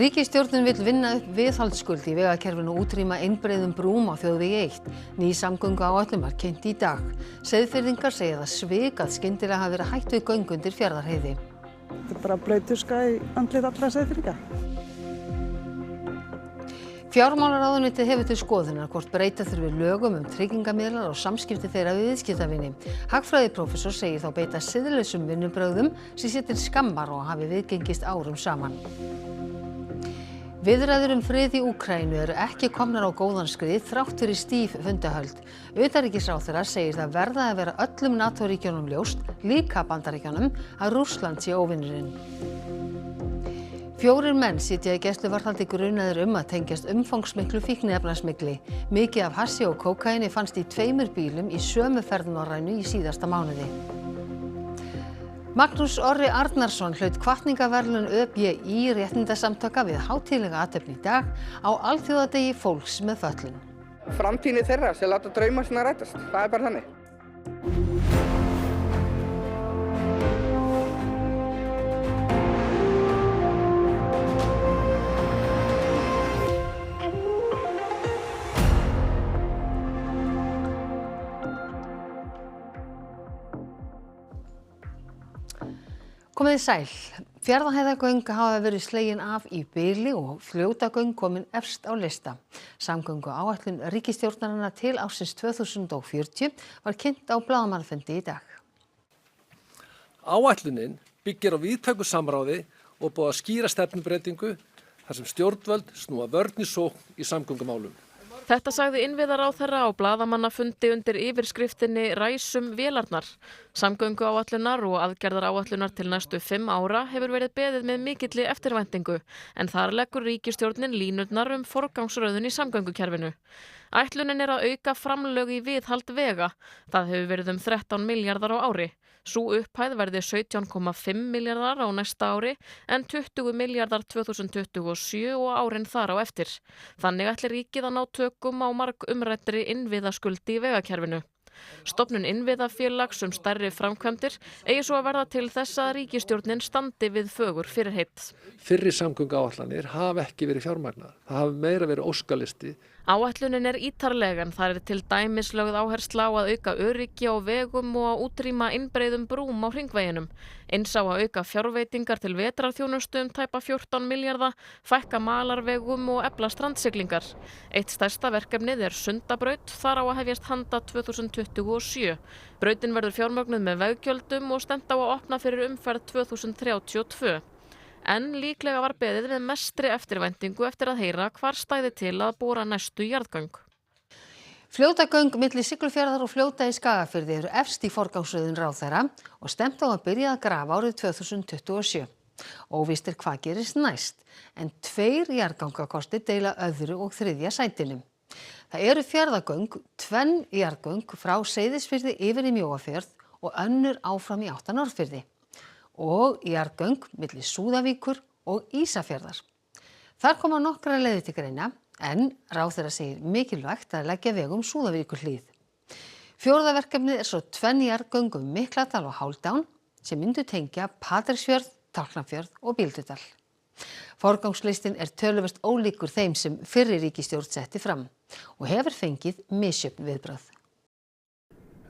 Ríkisstjórnin vill vinna upp viðhaldsskuld í vegakerfinu og útrýma einbreiðum brúm á þjóðvegi 1. Ný samgönguáætlun var kynnt í dag. Seyðfirðingar segja það svik að skyndilega hafi verið hætt við göng undir Fjarðarheiði. Þetta er bara blautuska í andlit allra Seyðfirðinga. Fjármálaráðuneytið hefur til skoðunar hvort breyta þurfi lögum tryggingamiðlar og samskipti þeirra við viðskiptavini. Hagfræðiprófessor segir þá beita siðlausum vinnubrögðum sem sé til skammar og hafi viðgengist árum saman. Viðræður frið í Úkraínu eru ekki komnar á góðan skrið þrátt fyrir stíf fundahöld. Utanríkisráðherra segir það verða að vera öllum NATO-ríkjunum ljóst, líka Bandaríkjunum, að Rússland sé óvinurinn. 4 menn sitja í gæsluvarðhaldi grunaðir að tengjast umfangsmiklu fíkniefnasmygli. Mikið af hassi og kókaíni fannst í 2 bílum í sömu ferð Norrænu í síðasta mánuði. Magnús Orri Arnarsson hlaut hvatningaverðlaun ÖBÍ réttindasamtaka við hátíðlega athöfn í dag á alþjóðadegi fólks með fötlun. Framtíðin þeirra sem láta drauma sína rætast, það er bara þannig. Komið þið sæl. Fjarðarheiðargöng hafa verið slegin af í bili og Fljótagöng komin efst á lista. Samgönguáætlun ríkisstjórnarinnar til ársins 2040 var kynnt á blaðamannafundi í dag. Áætlunin byggir á víðtæku samráði og búið að skýra stefnubreytingu þar sem stjórnvöld snúa vörn í sókn í samgöngumálum. Þetta sagði innviðaráðherra á blaðamannafundi undir yfirskriftinni Ræsum vélarnar. Samgönguáætlunar og aðgerðaráætlunar til næstu 5 ára hefur verið beðið með mikilli eftirvæntingu, en þar leggur ríkisstjórnin línurnar forgangsröðun í samgöngukerfinu. Ætlunin er að auka framlög í viðhald vega. Það hefur verið 13 milljarðar á ári. Sú upphæð verði 17,5 milljarðar á næsta ári en 20 milljarðar 2027 og árin þar á eftir. Þannig ætli ríkið að ná tökum á margumræddri innviðaskuld í vegakerfinu. Stofnun innviðafélags stærri framkvæmdir eigi svo að verða til þess að ríkisstjórnin standi við fögur fyrirheit. Fyrri samgönguáætlanir hafa ekki verið fjármagnaðar. Það hafi meira verið óskalisti. Áætlunin er ítarleg en þar er til dæmis lögð áhersla á að auka öryggi á vegum og að útrýma innbreiðum brúm á hringveginum. Eins á að auka fjárveitingar til vetrarþjónustu tæpa 14 milljarða, fækka malarvegum og efla strandsiglingar. Eitt stærsta verkefnið er Sundabraut, þar á að hefjast handa 2027. Brautin verður fjármögnuð með veggjöldum og stefnt á að opna fyrir umferð 2032. En líklega var beðið með mestri eftirvæntingu eftir að heyra hvar stæði til að bora næstu jarðgöng. Fljótagöng milli Siglufjarðar og Fljóta í Skagafirði eru efst í forgangsröðun ráðherra og stefnt á að byrja að grafa árið 2027. Óvíst er hvað gerist næst, en 2 jarðgangakostir deila öðru og 3. sætinu. Það eru Fjarðargöng, 2 jarðgöng frá Seyðisfirði yfir í Mjóafjörð og önnur áfram í átt að Norðfirði. Og jarðgöng milli Súðavíkur og Ísafjarðar. Þar koma nokkrar leiðir til greina, en ráðherra segir mikilvægt að leggja veg Súðavíkurhlíð. 4. verkefnið er svo 2 jarðgöng Mikladal og Hálfdán sem myndu tengja Patreksfjörð, Tálknafjörð og Bíldudal. Forgangslistin er töluvert ólíkur þeim sem fyrri ríkisstjórn setti fram og hefur fengið misjöfn viðbrögð.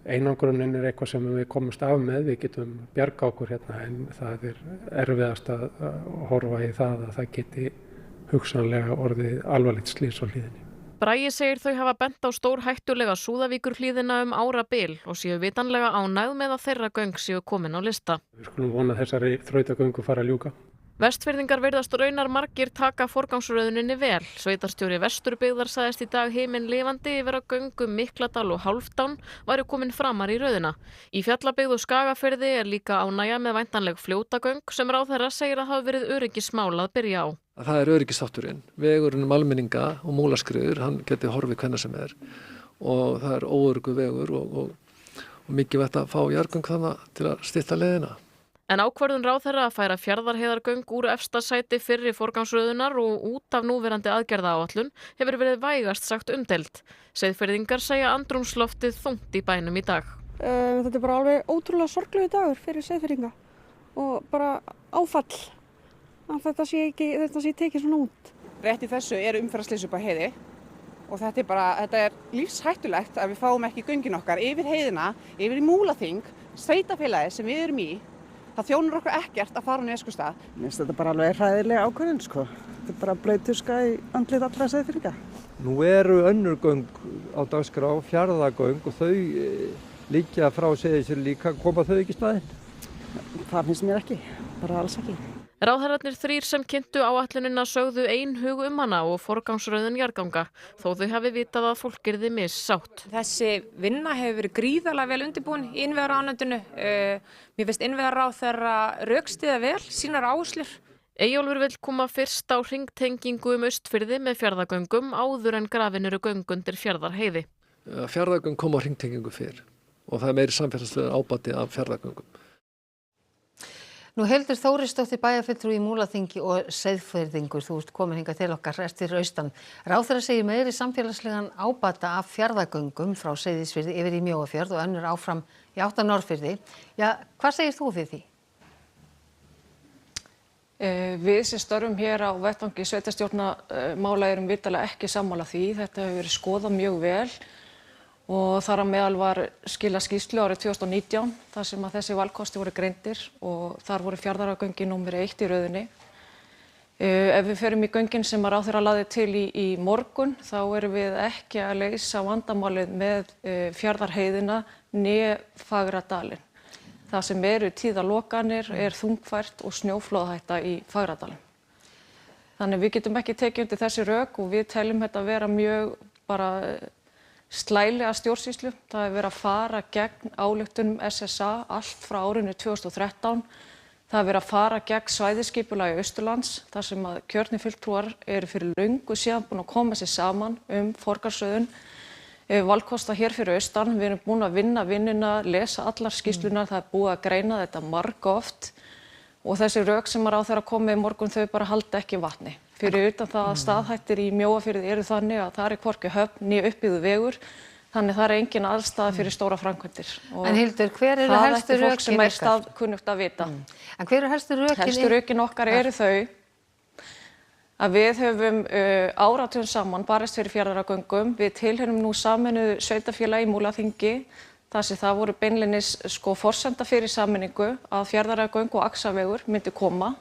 Einangrunin er eitthvað sem við komumst af með, við getum bjarga okkur hérna en það er erfiðast að horfa í það að það geti hugsanlega orðið alvarlegt slys á hlíðinni. Bragi segir þau hafa bent á stórhættulega Súðavíkurhlíðina árabil og séu vitanlega ánægð með að þeirra göng séu komin á lista. Við skulum vona að þessari þrautagöngu fara að ljúka. Vestfirðingar virðast raunar margir taka forgangsröðuninni vel. Sveitarstjóri Vesturbyggðar sagðist í dag heiminn lifandi yfir að göngum Mikladal og Hálfdán væru komin framar í röðina. Í Fjallabyggð og Skagafirði er líka ánægja með væntanleg Fljótagöng sem ráðherra segir að hafa verið öryggismál að byrja á. Það er öryggisþátturinn. Vegurinn almenninga og múlaskriður, hann geti horfið hvenær sem er. Og það er óöruggur vegur og mikilvægt að fá jarðgöng þannig til að stytta leiðina. En ákvörðun ráðherra að færa Fjarðarheiðargöng úr efsta sæti fyrri forgangsröðunar og út af núverandi aðgerðaáætlun hefur verið vægast sagt umdeild. Seyðfirðingar segja andrúmsloftið þungt í bænum í dag. Þetta er bara alveg ótrúlega sorglegu dagur fyrir Seyðfirðinga og bara áfall að þetta sé tekið svona út. Rétt í þessu umferðarslys upp á heiði og þetta er lífshættulegt að við fáum ekki göngin okkar yfir heiðina, yfir í Múlaþing, sveitarfélagið sem við erum í. Það þjónar okkur ekkert að fara á Neskaupstað. Mér finnst þetta bara alveg hræðilega ákvörðun, sko. Þetta er bara blautuska í andlit allra Seyðfirðinga. Nú eru önnur göng á dagskrá, Fjarðargöng og þau liggja frá Seyðisfirði líka. Koma þau ekki í staðinn? Það finnst mér ekki, bara alls ekki. Ráðherrarnir 3 sem kynntu áætlunina sögðu einhug hana og forgangsröðun jarðganga, þó þau hafi vitað að fólk yrði missátt. Þessi vinna hefur verið gríðarlega vel undirbúin í innviðaráðuneytinu. Mér finnst innviðaráðherra rökstyðja vel sínar áherslur. Eyjólfur vill koma fyrst á hringtengingu Austfirði með Fjarðargöngum áður en grafin eru göng undir Fjarðarheiði. Fjarðargöng koma á hringtengingu fyrr og það er meiri samfélagslegur ábati af Fjarðargöngum. Nú Hildur Þórisdóttir bæjarfulltrúi í Múlaþingi og Seyðfirðingur, þú ert komin hingað til okkar eftir austan. Ráðherra segir meiri samfélagslegan ábata af Fjarðargöngum frá Seyðisfirði yfir í Mjóafjörð og önnur áfram í átt að Norðfirði. Já, hvað segir þú við því? Við sem störfum hér á vettvangi sveitarstjórnarmála erum vitalega ekki sammála því. Þetta hefur verið skoðað mjög vel og þar á meðal var skilað skýrslu árið 2019 þar sem að þessi valkosti voru greindir og þar voru Fjarðargöngin númer 1 í röðinni. Ef við förum í göngin sem að ráðherra lagði til í morgun þá erum við ekki að leysa vandamálið með Fjarðarheiðina né Fagradalinn. Það sem eru tíðalokanir þungfært og snjóflóðahætta í Fagradalinn. Þannig við getum ekki tekið undir þessi rök og við teljum þetta vera mjög bara slælega stjórnsýslu. Það er verið að fara gegn ályktunum SSA allt frá árinu 2013. Það er verið að fara gegn svæðisskipulagi Austurlands þar sem að kjörnir fulltrúar eru fyrir löngu síðan búin að koma sér saman forgangsröðun valkosta hér fyrir austan. Við erum búin að vinna vinnuna, lesa allar skýrslunar, það er búið að greina þetta margoft og þessi rök sem að ráðherra komið í morgun þau bara halda ekki vatni. Fyrir utan það að staðhættir í Mjóafirði eru þannig að það er hvorki höfn né uppbyggður vegur, þannig það er engin aðstaða fyrir stóra framkvæmdir. En Hildur, hver eru helstu rökin ykkar? Það ætti fólk sem er staðkunnugt að vita. En hver eru helstu rökin? Helstu rökin okkar eru þau að við höfum áratugum saman barist fyrir Fjarðargöngum. Við tilheyrum nú sameinuðu sveitarfélagi í Múlaþingi þar sem það voru beinlínis forsenda fyrir sameiningu að Fjarðargöng og Axarvegur myndi koma.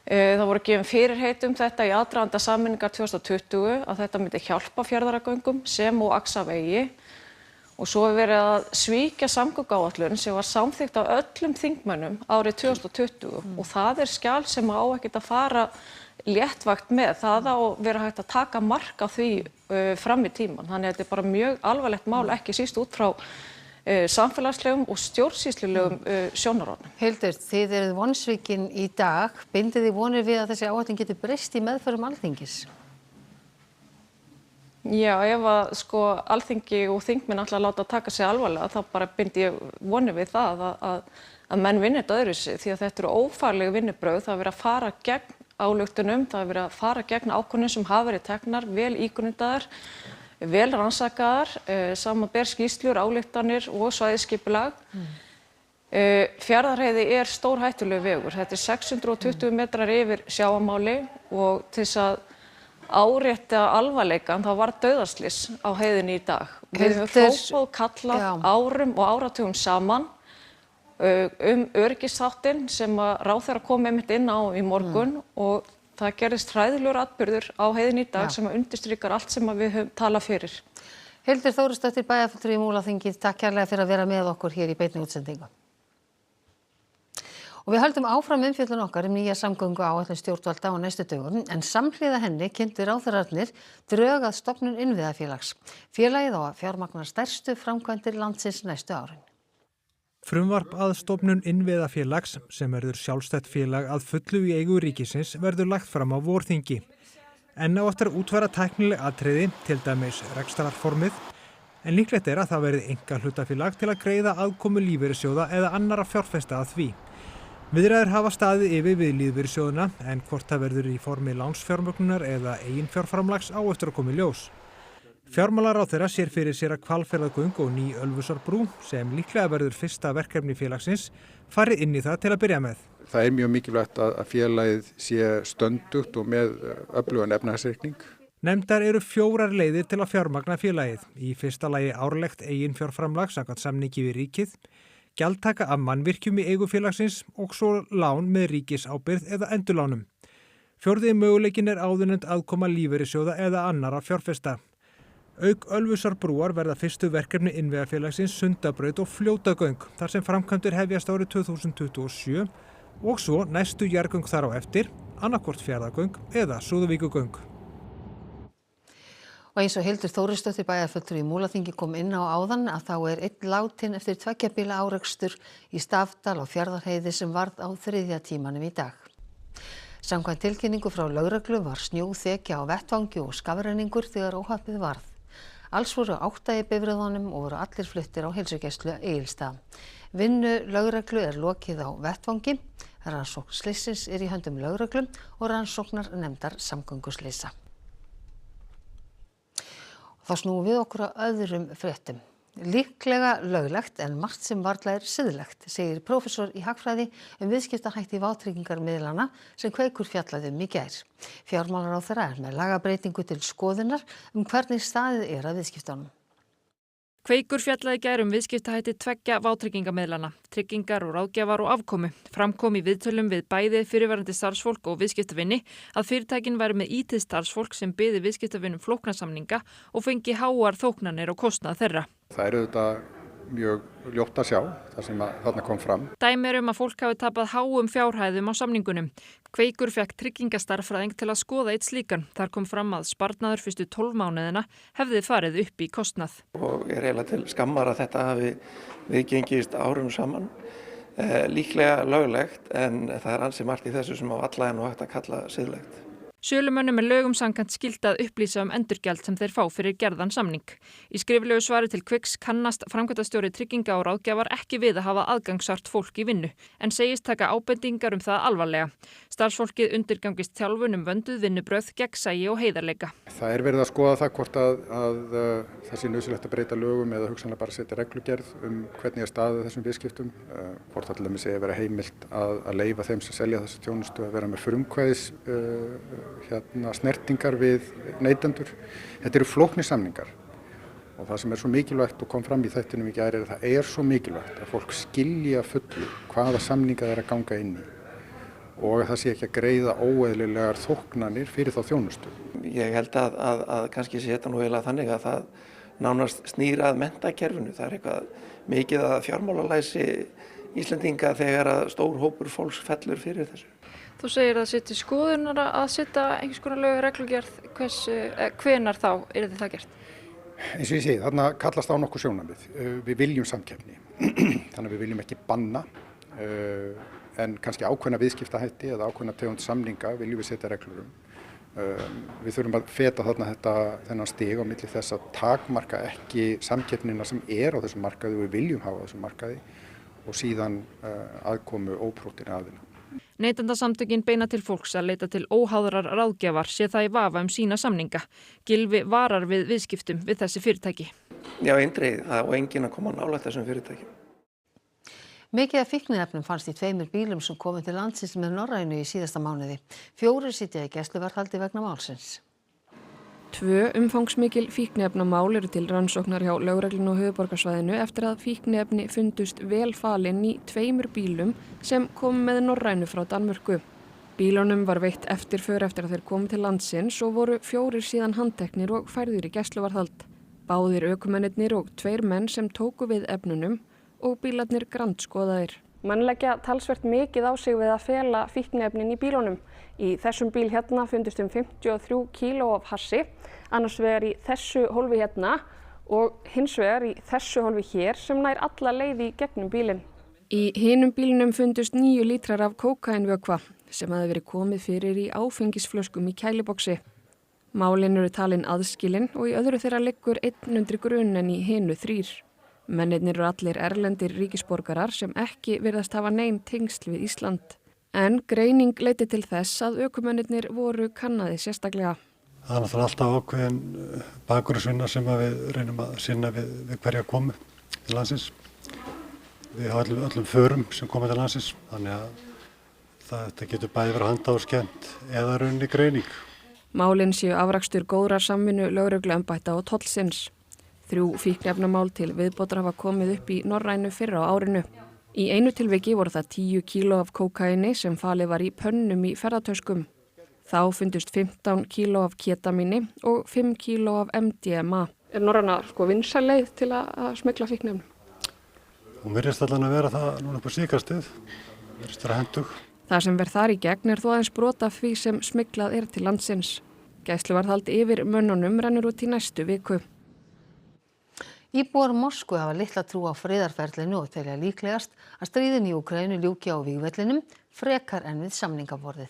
Það voru gefin fyrirheit þetta í aðdraganda sameiningar 2020 að þetta myndi hjálpa Fjarðargöngum sem og Axarvegi og svo hefur verið að svíkja samgönguáætlun sem var samþykkt af öllum þingmönnum árið 2020 og það er skjal sem á ekkert að fara léttvægt með. Það á vera hægt að taka mark á því fram í tímann. Þannig að þetta er bara mjög alvarlegt mál, ekki síst út frá samfélagslegum og stjórnsýslulegum sjónarhornum. Hildur, þið eruð vonsvikin í dag. Bindið þið vonir við að þessi áætlun geti breyst í meðförum Alþingis? Já, ef að Alþingi og þingmenn ætla að láta taka sig alvarlega þá bara bindi ég vonir við það að menn vinni þetta öðruvísi því að þetta eru ófagleg vinnubrögð. Það er verið að fara gegn ályktunum, það er verið að fara gegn ákvörðunum sem hafa verið teknar, vel ígrundaðar, vel rannsakaðar, samanber skýrslur, ályktanir og svæðisskipulag. Fjarðarheiði er stórhættulegur vegur. Þetta er 620 metrar yfir sjávarmáli og til þess að árétta alvarleikann þá var dauðaslys á heiðinni í dag. Við höfum hrópað og kallað árum og áratugum saman öryggisþáttinn sem að ráðherra kom einmitt inn á í morgun og það gerðist hræðilegur atburður á heiðinni í dag sem undirstrikar allt sem við höfum talað fyrir. Hildur Þórisdóttir bæjarfulltrúi í Múlaþingi, takk kærlega fyrir að vera með okkur hér í beinni útsendingu. Og við höldum áfram umfjöllun okkar nýja samgönguáætlun stjórnvalda á næstu dögum en samhliða henni kynntu ráðherrarnir drög að stofnun innviðafélags. Félagið á að fjármagna stærstu framkvæmdir landsins næstu árin. Frumvarp að stofnun innviðafélags sem verður sjálfstætt félag að fullu í eigu ríkisins verður lagt fram á vorþingi. En á eftir að útfæra tæknileg atriði, til dæmis rekstrarformið, en líklegt er að það verði einkahlutafélag til að greiða aðkomu lífeyrissjóða eða annarra fjárfesta að því. Viðræður hafa staðið yfir við lífeyrissjóðuna en hvort það verður í formi lánsfjármögnunar eða eiginfjárframlags á eftir að koma í ljós. Fjármálaráðherra sér fyrir sér að Hvalfjarðargöng og ný Ölfusárbrú, sem líklega verður fyrsta verkefni félagsins, fari inn í það til að byrja með. það er mjög mikilvægt að félagið sé stöndugt og með öflugan efnahagsreikning. Nefndar eru 4 leiðir til að fjármagna félagið. Í fyrsta lagi árlegt eiginfjárframlag samkvæmt samningi við ríkið, gjaldtaka af mannvirkjum í eigu félagsins og svo lán með ríkisábyrgð eða endurlánum. 4. möguleikin er áðurnefnd aðkoma lífeyrissjóða eða annarra fjárfesta. Auk Ölfusárbrúar verða fyrstu verkefni innviðafélagsins Sundabraut og Fljótagöng þar sem framkvæmdir hefjast árið 2027 og svo næstu jarðgöng þar á eftir, annaðhvort Fjarðargöng eða Súðavíkurgöng. Og eins og Hildur Þórisdóttir bæjarfulltrúi í Múlaþingi kom inn á áðan að þá er 1 látinn eftir 2 bíla árekstur í Stafdal á Fjarðarheiði sem varð á 3. tímanum í dag. Samkvæmt tilkynningu frá lögreglu var snjóþekja á vettvangi og skafrenningur þegar óhappið varð. Alls voru 8 í bifreiðunum og voru allir fluttir á heilsugæslu Egilsstað. Vinnu lögreglu er lokið á vettvangi. Rannsókn slyssins er í höndum lögreglu og rannsóknar nefndar samgönguslysa. Þá snúum við okkur að öðrum fréttum. Líklega löglegt en margt sem varla er siðlegt, segir prófessor í hagfræði viðskiptahætti vátryggingarmiðlana sem Kveikur fjallaði í gær. Fjármálaráðherra er með lagabreytingu til skoðunar hvernig staðið er að viðskiptunum. Kveikur fjallaði í gær viðskiptahætti 2 vátryggingamiðlana, tryggingar og ráðgjafar og afkomu. Framkom í viðtölum við bæði fyrirverandi starfsfólk og viðskiptavinni að fyrirtækin væru með ítið starfsfólk sem biði viðskiptavinnum flóknarsamninga og fengi háar þóknanir og kostnað þeirra. Það eru þetta mjög ljótt að sjá, það sem þarna kom fram. Dæmi er að fólk hafi tapað háum fjárhæðum á samningunum. Kveikur fekk tryggingastarfræðing til að skoða eitt slíkan. Þar kom fram að sparnaður fyrstu 12 mánuðina hefði farið upp í kostnað. Og er eiginlega til skammar að þetta hafi viðgengist árum saman. Líklega löglegt en það er ansi margt í þessu sem á alla en hægt að kalla siðlegt. Sölumönnum er lögum samkvæmt skylt að upplýsa endurgjald sem þeir fá fyrir gerðan samning. Í skriflegu svari til Kveiks kannast framkvæmdastjóri trygginga og ráðgjafar ekki við að hafa aðgangssart fólk í vinnu, en segist taka ábendingar það alvarlega. Starfsfólkið undirgangist þjálfun vönduð vinnubrögð, gegnsæi og heiðarleika. Það er verið að skoða það hvort að það sé nauðsynlegt að breyta lögum eða hugsanlega bara setja reglugerð hvernig er staðið þessum viðskiptum. Hvort til dæmis eigi að vera heimilt að leyfa þeim sem selja þessa þjónustu að vera með frumkvæðis snertingar við neytendur. Þetta eru flóknir samningar og það sem er svo mikilvægt og kom fram í þættinum í gær er að það er svo mikilvægt að fólk skilja fullu hvaða samninga þeir að ganga inn í og að það sé ekki að greiða óeðlilegar þóknanir fyrir þá þjónustu. Ég held að kannski sé þetta nú eiginlega þannig að það nánast snýr að menntakerfinu. Það er eitthvað mikið að fjármálalæsi Íslendinga þegar að stór hópur fólks fellur fyrir þessu. Þú segir að setja skoðunar að setja einhvers konar lög reglugerð, hvenær þá er það gert? Eins og ég segi, þarna kallast á nokkuð sjónarmið. Við viljum samkeppni, þannig að við viljum ekki banna, en kannski ákveðna viðskiptahætti eða ákveðna tegund samninga viljum við setja reglur Við þurfum að feta þennan stig á milli þess að takmarka ekki samkeppnina sem er á þessum markaði og við viljum hafa á þessum markaði og síðan aðkomu óprótinni aðila. Neytendasamtökin beina til fólks að leita til óháðrar ráðgjafar sé það í vafa sína samninga. Gylfi varar við viðskiptum við þessi fyrirtæki. Já, eindregið. Það og enginn að koma nálægt þessum fyrirtækjum. Mikið af fíkniefnum fannst í 2 bílum sem komu til landsins með Norrænu í síðasta mánuði. 4 sitja í gæsluvarðhaldi vegna málsins. 2 umfangsmikil fíkniefnamál eru til rannsóknar hjá lögreglunni á höfuðborgarsvæðinu eftir að fíkniefni fundust vel falin í 2 bílum sem komu með Norrænu frá Danmörku. Bílunum var veitt eftirför eftir að þeir komu til landsins og voru 4 síðan handteknir og færðir í gæsluvarðhald. Báðir ökumennirnir og 2 menn sem tóku við efnunum og bílarnir grandskoðaðir. Menn leggja talsvert mikið á sig við að fela fíkniefnin í bílunum. Í þessum bíl hérna fundust 53 kíló af hassi, annars vegar í þessu hólfi hérna og hins vegar í þessu hólfi hér sem nær alla leið í gegnum bílinn. Í hinum bílnum fundust 9 lítrar af kókaínvökva sem hafði verið komið fyrir í áfengisflöskum í kæliboksi. Málin eru talin aðskilin og í öðru þeirra liggur 1 undir grun en í hinu 3. Mennirnir eru allir erlendir ríkisborgarar sem ekki virðast hafa nein tengsl við Ísland. En greining leiddi til þess að ökumennirnir voru kannaði sérstaklega. Það er náttúrulega alltaf ákveðin bakgrunnsvinna sem við reynum að sinna við hverja komu til landsins. Við hafa öllum förum sem koma til landsins, þannig að Þetta getur bæði verið handahófskennt eða rauninni greining. Málin séu afrakstur góðrar samvinnu lögregluembætta og tollsins. 3 fíkniefnamál til viðbótar hafa komið upp í Norrænu fyrr á árinu. Í einu tilviki voru það 10 kíló af kókaini sem falið var í pönnum í ferðatöskum. Þá fundust 15 kíló af ketamíni og 5 kíló af MDMA. Norræna vinsæl leið til að smygla fíkniefnum? Hún virðist allan að vera það núna upp á síkastið. Virðist vera hentug. Það sem verð þar í gegn þó aðeins brot af því sem smyglað til landsins. Gæsluvarðhald yfir mönnunum rennur út í næstu viku. Íbúar Moskvu hafa litla trú á friðarferlinu og telja líklegast að stríðin í Úkraínu ljúki á vígvellinum frekar en við samningaborðið.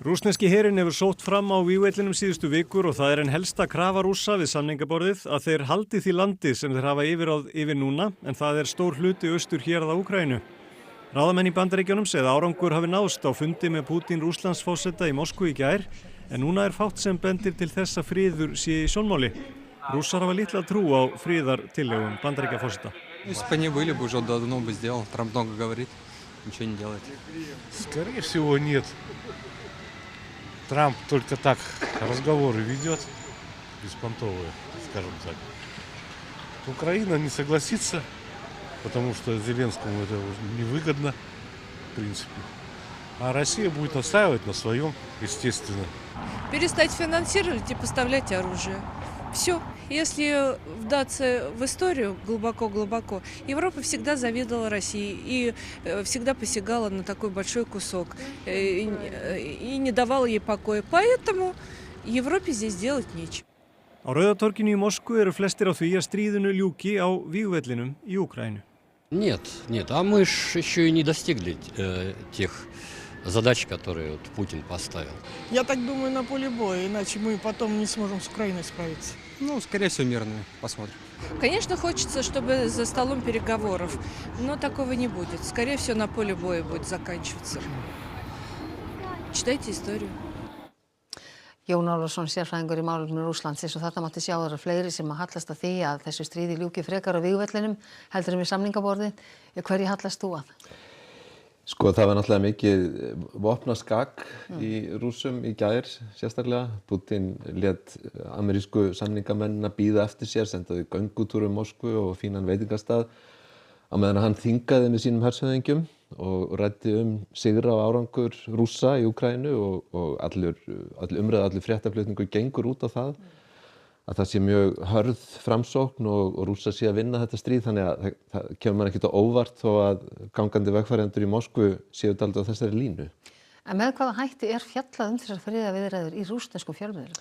Rússneski herinn hefur sótt fram á vígvellinum síðustu vikur og það en helsta krafa Rússa við samningaborðið að þeir haldi því landi sem þeir hafa yfirráð yfir núna, en það stór hluti austur hérað á Úkraínu. Ráðamenn í Bandaríkjunum segja árangur hafi náðst á fundi með Pútín Rússlandsforseta í Moskvu í gær, en núna fátt sem bendir til þess að friður sé í sjónmáli. Rússar hafa litla trú á friðartillögum Bandaríkjaforseta. Скорее всего, нет. Трамп только так разговоры ведет, беспонтовые, скажем так. Украина не согласится, потому что Зеленскому это невыгодно, в принципе. А Россия будет настаивать на своем, естественно. Перестать финансировать и поставлять оружие. Все. Если вдаться в историю глубоко-глубоко, Европа всегда завидовала России и всегда посягала на такой большой кусок и не давала ей покоя. Поэтому Европе здесь делать нечего. Á Rauðatorginu í Moskvu flestir á því að stríðinu ljúki á vígvellinum í Úkraínu. Нет, а мы ж еще и не достигли тех задач, которые Путин поставил. Я так думаю, на поле боя, иначе мы потом не сможем с Украиной справиться. Скорее всего, мирные. Посмотрим. Конечно, хочется, чтобы за столом переговоров, но такого не будет. Скорее всего, на поле боя будет заканчиваться. Читайте историю. Jón Ólafsson, sérfræðingur í málefnum Rússlands, og þetta mátti sjá þar fleiri sem að hallast að því að þessu stríði ljúki frekar á vígvellinum heldur við samningaborðið. Hverju hallast þú að? Sko, það var náttúrulega mikið vopnaskak í Rússum í gær sérstaklega. Putin lét amerísku samningamennina bíða eftir sér, sendaði göngutúr Moskvu og fínan veitingastað á meðan hann þingaði með sínum hershöfðingjum og ræddi sigra og árangur Rússa í Úkraínu og all umræða, allur fréttaflutningur gengur út á það að það sé mjög hörð framsókn og Rússar sé að vinna þetta stríð, þannig að það kemur mann ekkert á óvart þó að gangandi vegfarendur í Moskvu séu dálítið á þessari línu. En með hvaða hætti fjallað þessar friðarviðræður í rússneskum fjölmiðlum?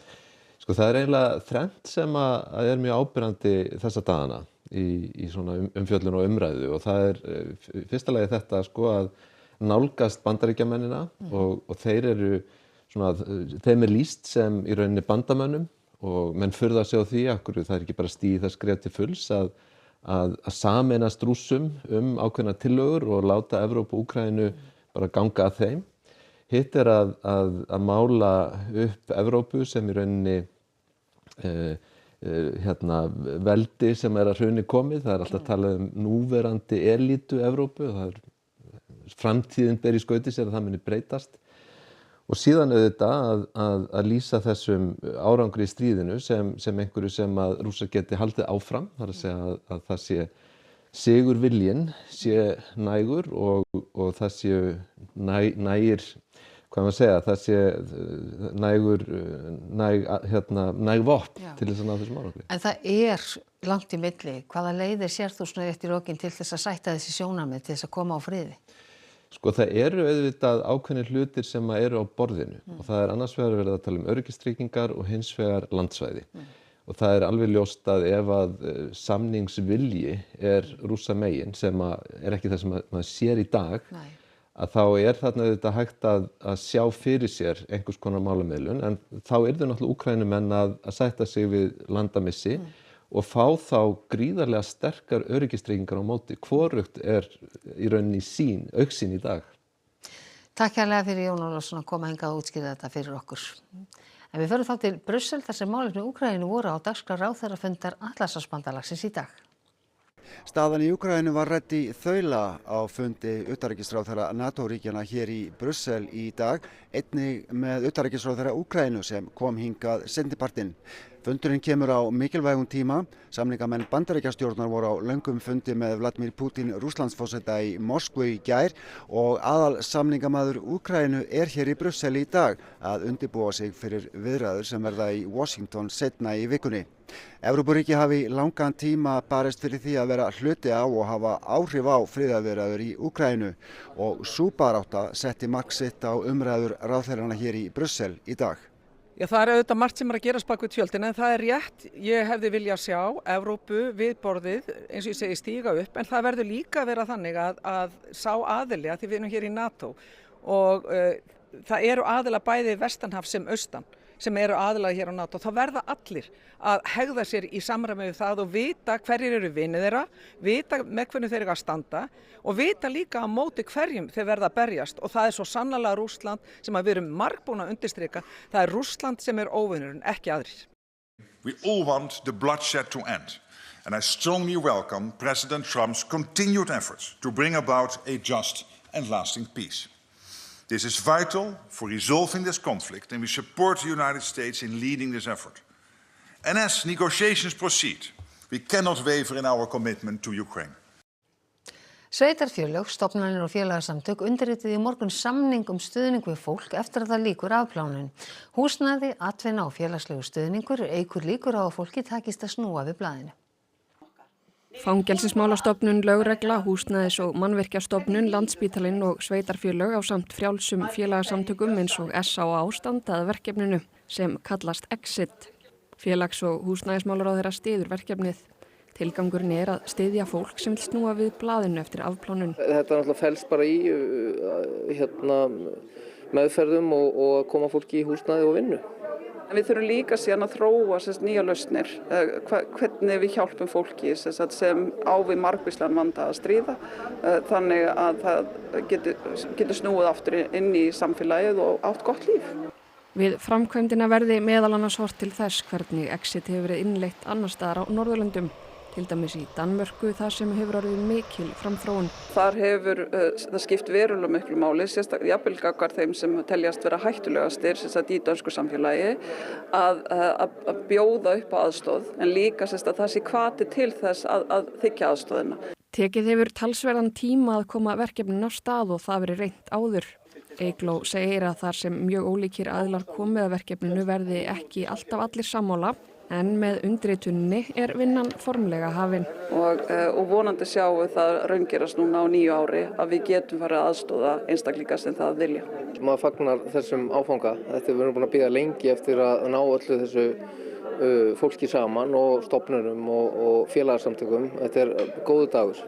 Sko, það eiginlega þrennt sem að mjög áberandi þessa dagana í svona umfjöllun og umræðu, og það fyrsta lagi þetta að nálgast Bandaríkjamennina og þeir svona, þeim lýst sem í rauninni bandamönnum og menn furða sig á því að það ekki bara stigið það skref til fulls að sameinast Rússum ákveðnar tillögur og láta Evrópu og Úkraínu bara ganga að þeim. Hitt að mála upp Evrópu sem í rauninni veldi sem að hruni komið. Það alltaf talað núverandi elítu Evrópu, framtíðin ber í skauti sér að það muni breytast. Og síðan auðvitað að lýsa þessum árangri í stríðinu sem einhverju sem að Rússar geti haldið áfram, þar að segja að það sé sigur viljinn sé nægur og það sé nægir, hvað maður segja, það sé næg vopn til þess að ná þessum árangri. En það langt í milli. Hvaða leiðir sér þú svona eftir lokin til þess að sætta þessi sjónarmið til þess að koma á friði? Sko, það auðvitað ákveðnir hlutir sem eru á borðinu og það annars vegar verið að tala öryggistryggingar og hins vegar landsvæði. Og það alveg ljóst að ef að samningsvilji Rússa megin, sem ekki það sem maður sér í dag, að þá þarna auðvitað hægt að sjá fyrir sér einhvers konar málamiðlun, en þá yrðu náttúrulega Úkraínumenn að sætta sig við landamissi og fá þá gríðarlega sterkar öryggistryggingar á móti. Hvorugt í rauninni augsýn í dag. Takk kærlega fyrir Jón Ólafsson að koma hingað og útskýra þetta fyrir okkur. En við förum þá til Brussel þar sem málefni Úkraínu voru á dagskrá ráðherrafundar Atlantshafsbandalagsins í dag. Staðan í Úkraínu var rædd í þaula á fundi utanríkisráðherra NATO-ríkjanna hér í Brussel í dag, einnig með utanríkisráðherra Úkraínu sem kom hingað seinnipartinn. Fundurinn kemur á mikilvægum tíma. Samningamenn Bandaríkjastjórnar voru á löngum fundi með Vladimir Putin Rússlandsforseta í Moskvu í gær og aðalsamningamaður Úkraínu hér í Brussel í dag að undirbúa sig fyrir viðræður sem verða í Washington seinna í vikunni. Evrópuríki hafi langan tíma barist fyrir því að vera hluti á og hafa áhrif á friðarviðræður í Úkraínu og sú barátta setti mark sitt á umræður ráðherranna hér í Brussel í dag. Já, það auðvitað margt sem að gerast bak við tjöldin en það rétt, ég hefði viljað sjá Evrópu við borðið, eins og ég segi, stíga upp en það verður líka að vera þannig að sá aðili, að því við erum hér í NATO og það eru aðila bæði vestanhaf sem austan sem eru aðilaði hér á NATO, þá verða allir að hegða sér í samræmi við það og vita hverjir eru vinir þeirra, vita með hvernig þeir eru að standa og vita líka á móti hverjum þeir verða að berjast og það svo sannarlega Rússland sem við erum margbúin að undirstrika, það Rússland sem óvinurinn, ekki aðrir. We all want the bloodshed to end and I strongly welcome President Trump's continued efforts to bring about a just and lasting peace. This is vital for resolving this conflict and we support the United States in leading this effort. And as negotiations proceed, we cannot waver in our commitment to Ukraine. Sveitarfélög, stofnanir og félagasamtök undirrituðu í morgun samning stuðning við fólk eftir að það lýkur afplánun. Húsnæði, atvinna og félagslegu stuðningur eykur líkur á að fólki takist að snúa við blaðinu. Fangelsismálastofnun, lögregla, húsnæðis- og mannvirkjastofnun, Landspítalinn og sveitarfélög ásamt frjálsum félagasamtökum eins og SÁÁ standa að verkefninu sem kallast Exit. Félags- og húsnæðismálaráðherra styður verkefnið. Tilgangurinn að styðja fólk sem vil snúa við blaðinu eftir afplánun. Þetta náttúrulega felst bara í meðferðum og að koma fólki í húsnæði og vinnu. En við þurfum líka síðan að þróa nýja lausnir, hvernig við hjálpum fólki sem á við margvíslegan vanda að stríða, þannig að það getur snúið aftur inn í samfélagið og átt gott líf. Við framkvæmdina verði meðal annars horft til þess hvernig Exit hefur verið innleitt annars staðar á Norðurlöndum, til dæmis í Danmörku þar sem hefur orðið mikil framþróun. Þar hefur það skipt verulega miklu máli, sérstaklega jafnvel gagnvart þeim sem teljast vera hættulegastir í dönsku samfélagi, að bjóða upp á aðstoð, en líka að það sé hvati til þess að þiggja aðstoðina. Tekið hefur talsverðan tíma að koma verkefnin á stað og það verið reynt áður. Eygló segir að þar sem mjög ólíkir aðilar komið að verkefninu verði ekki alltaf allir sammála, en með undirrituninni vinnan formlega hafin. Og vonandi sjáum við það raungerast núna á 9 ári að við getum farið að aðstoða einstaklinga sem það vilja. Maður fagnar þessum áfanga. Þetta við erum búin að bíða lengi eftir að ná öllu þessu fólki saman og stofnunum og félagasamtökum. Þetta góður dagur.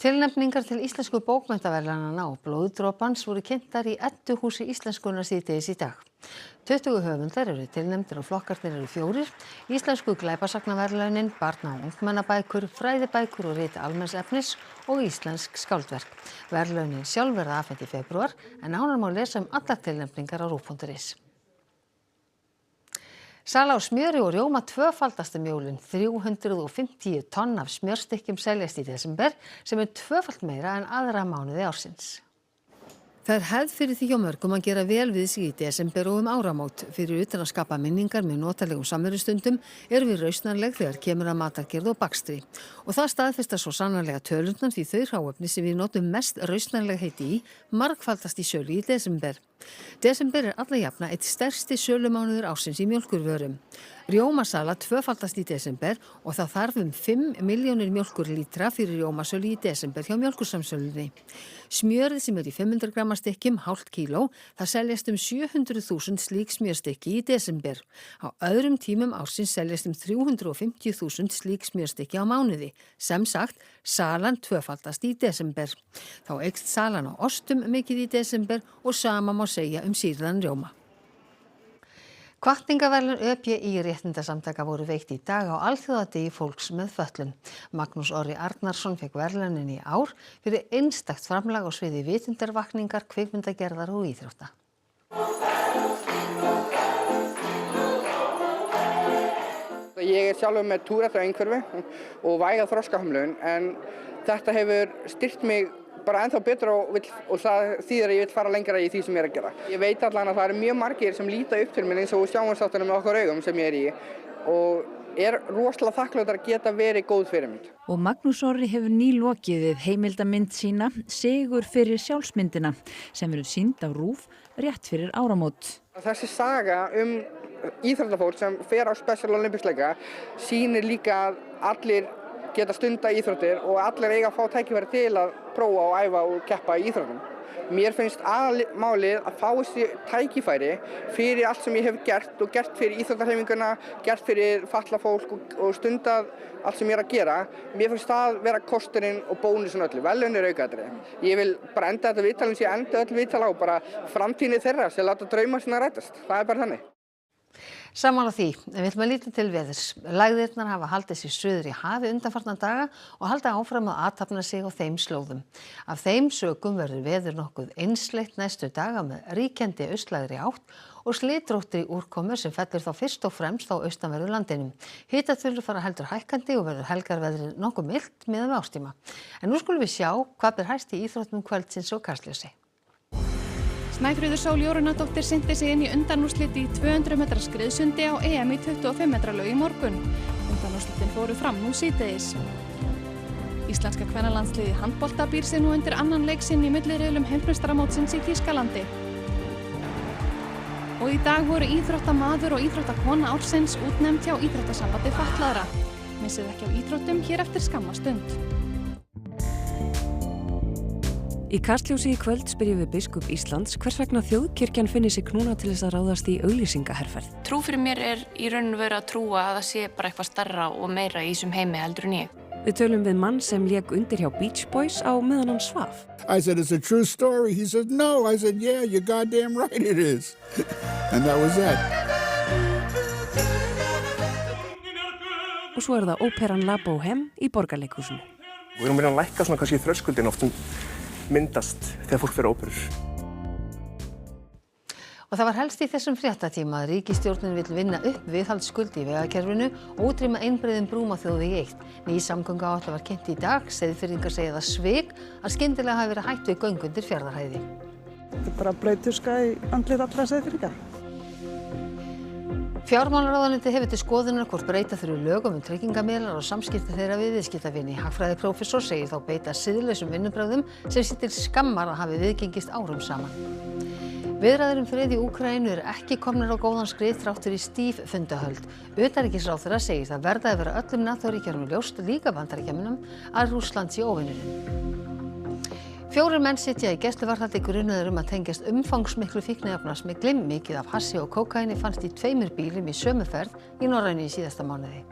Tilnefningar til íslensku bókmenntaverðlaunanna og blóðdropans voru kynntar í Edduhúsi íslenskunnar síðdegis í dag. 20 höfundar eru tilnefndir og flokkarnir eru 4. Íslensku glæpasagnaverðlaunin, barna- og ungmennabækur, fræðibækur og rit almenns efnis og íslensk skáldverk. Verðlaunin sjálf verða afhent í febrúar en nánar má lesa allar tilnefningar á ruv.is. Sala á smjöri og rjóma tvöfaldast jólin. 350 tonn af smjörstykkjum seljast í desember sem tvöfalt meira en aðra mánuði ársins. Það hefð fyrir því hjá mörgum að gera vel við sig í desember og áramót. Fyrir utan að skapa minningar með notalegum samverustundum erum við rausnarleg þegar kemur að matargerð og bakstri. Og það staðfestar svo sannarlega tölurnar því þau hráefni sem við notum mest rausnarleg heiti í margfaldast í sölu í desember. Desember alla jafna eitt stærsti sölumánuður ársins í mjólkurvörum. Rjómasala tvöfaldast í desember og það þarf 5 milljónir mjólkurlítra fyrir rjómasölu í desember hjá mjólkursamsölunni. Smjörið sem í 500 gramma stykkjum, hálft kíló, það seljast 700.000 slík smjörstykki í desember. Á öðrum tímum ársins seljast 350.000 slík smjörstykki á mánuði. Sem sagt, salan tvöfaldast í desember. Þá eykst salan á ostum mikið í desember og sama má segja sýrðan rjóma. Hvatningaverðlaun ÖBÍ réttindasamtaka voru veitt í dag á alþjóðadegi fólks með fötlun. Magnús Orri Arnarsson fékk verðlaunin í ár fyrir einstakt framlag á sviði vitundarvakningar, kvikmyndagerðar og íþrótta. Ég sjálfur með túrrættaumhverfi og væga þroskahömlun en þetta hefur styrkt mig bara ennþá betur og það þýðir að ég vil fara lengra í því sem ég er að gera. Ég veit allan að það eru mjög margir sem líta upp til mér eins og sjónvarpsþáttunum með okkar augum sem ég er í og er rosalega þakklátur að geta verið góð fyrirmynd. Og Magnús Orri hefur nýlokið við heimildamynd sína Sigur fyrir sjálfsmyndina sem verður sýnd á RÚV rétt fyrir áramót. Þessi saga íþróttafólk sem fer á Special Olympics leika sýnir líka að allir geta stunda íþróttir og allir eiga að fá tækifæri til að prófa og æfa og keppa í íþróttum. Mér finnst aðalmálið að fá þessi tækifæri fyrir allt sem ég hef gert og gert fyrir íþróttahreyfinguna, gert fyrir fatlað fólk og stundað allt sem ég er að gera. Mér finnst það vera kosturinn og bónusin öllu, verðlaun aukaatriði. Ég vil bara enda þetta viðtalið sem ég enda öll viðtal á, bara framtíðinni þeirra sem láta drauma sína rætast. Það er bara þannig. Sammála því, en við ætlum að líta til veðurs. Lægðirnar hafa haldið sig suður í hafi undanfarna daga og halda áfram að athafna sig á þeim slóðum. Af þeim sökum verður veður nokkuð einsleitt næstu daga með ríkjandi austlægri átt og slitróttri úrkomu sem fellur þá fyrst og fremst á austanverðu landinu. Hitaþulur fara heldur hækkandi og verður helgarveðrið nokkuð milt miðað við árstíma. En nú skulum við sjá hvað ber hæst í íþróttum kvöldsins og Kastljósi. Snæfríður Sól Jórunardóttir synti sig inn í undanúrslit í 200 metra skriðsundi á EM í 25 metra laug í morgun. Undanúrslitin fóru fram nú síðdegis. Íslenska kvennalandsliðið í handbolta býr sig nú undir annan leik sinn í milliriðlum heimsmeistaramótsins í Þýskalandi. Og í dag voru íþróttamaður og íþróttakona ársins útnefnd hjá Íþróttasambandi fatlaðra. Missið ekki á íþróttum hér eftir skamma stund. Í Kastljósi í kvöld spyrjum við biskup Íslands hvers vegna þjóðkirkjan finni sig knúna til þess að ráðast í auglýsingaherferð. Trú fyrir mér er í raun og veru að trúa að það sé bara eitthvað starra og meira í þessum heimi heldur en ég. Við tölum við mann sem lék undir hjá Beach Boys á meðan hann svaf. I said, it's a true story. He said, no. I said, yeah, you're goddamn right it is. And that was that. Og svo er það óperan La Bohème í Borgarleikhúsinu. Við erum að lækka svona kannski þröskuldin oft myndast þegar fólk fer á óperur. Og það var helst í þessum fréttatíma að ríkisstjórnin vill vinna upp viðhaldsskuld í vegakerfinu og útrýma einbreiðum brúm á þjóðvegi 1. Ný samgönguáætlun var kynnt í dag, Seyðfirðingar segja það svik að skyndilega hafi verið hætt við göng undir Fjarðarheiði. Þetta er bara blautuska í andlit allra Seyðfirðinga. Fjármálaráðuneytið hefur til skoðunar hvort breyta þurfi lögum tryggingamiðlar og samskipti þeirra við viðskiptavini. Hagfræðiprófessor segir þá beita siðlausum vinnubrögðum sem sé til skammar að hafi viðgengist árum saman. Viðræður frið í Úkraínu eru ekki komnar á góðan skrið þrátt fyrir stíf fundahöld. Utanríkisráðherra segir það verða að vera öllum NATO-ríkjunum ljóst, líka Bandaríkjunum, að Rússland sé óvinurinn. 4 menn sitja í gæsluvarðhaldi grunaðir að tengjast umfangsmiklu fíkniefnasmygli. Mikið af hassi og kókaíni fannst í 2 bílum í sömu ferð í Norrænu í síðasta mánuði.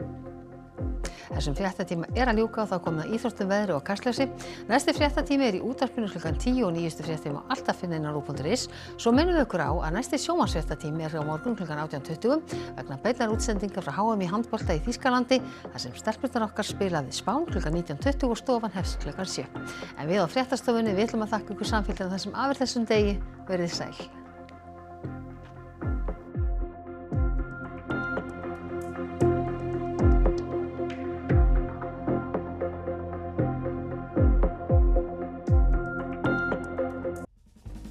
Þessum fréttatíma er að ljúka og þá komið að íþróttum, veðri og Kastljósi. Næsti fréttatími er í útvarpinu klukkan 10 og nýjustu fréttatíma alltaf finna inn á RÚV.is. Svo minnum við ykkur á að næsti sjónvarpsfréttatími er á morgun klukkan 18:20 vegna beinnar útsendingar frá HM í handbolta í Þýskalandi þar sem stelpurnar okkar spila við Spán klukkan 19:20 og stofan hefst klukkan 7. En við á fréttastofunni við ætlum að þakka ykkur samfélgina þessum af þessum degi. Verið sæl.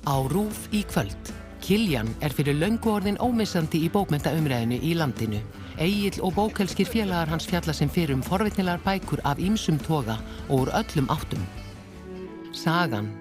Á RÚV í kvöld. Kiljan er fyrir löngu orðin ómissandi í bókmenntaumræðinu í landinu. Egill og bókhelskir félagar hans fjalla sem fyrir forvitnilegar bækur af ýmsum toga og úr öllum áttum. Sagan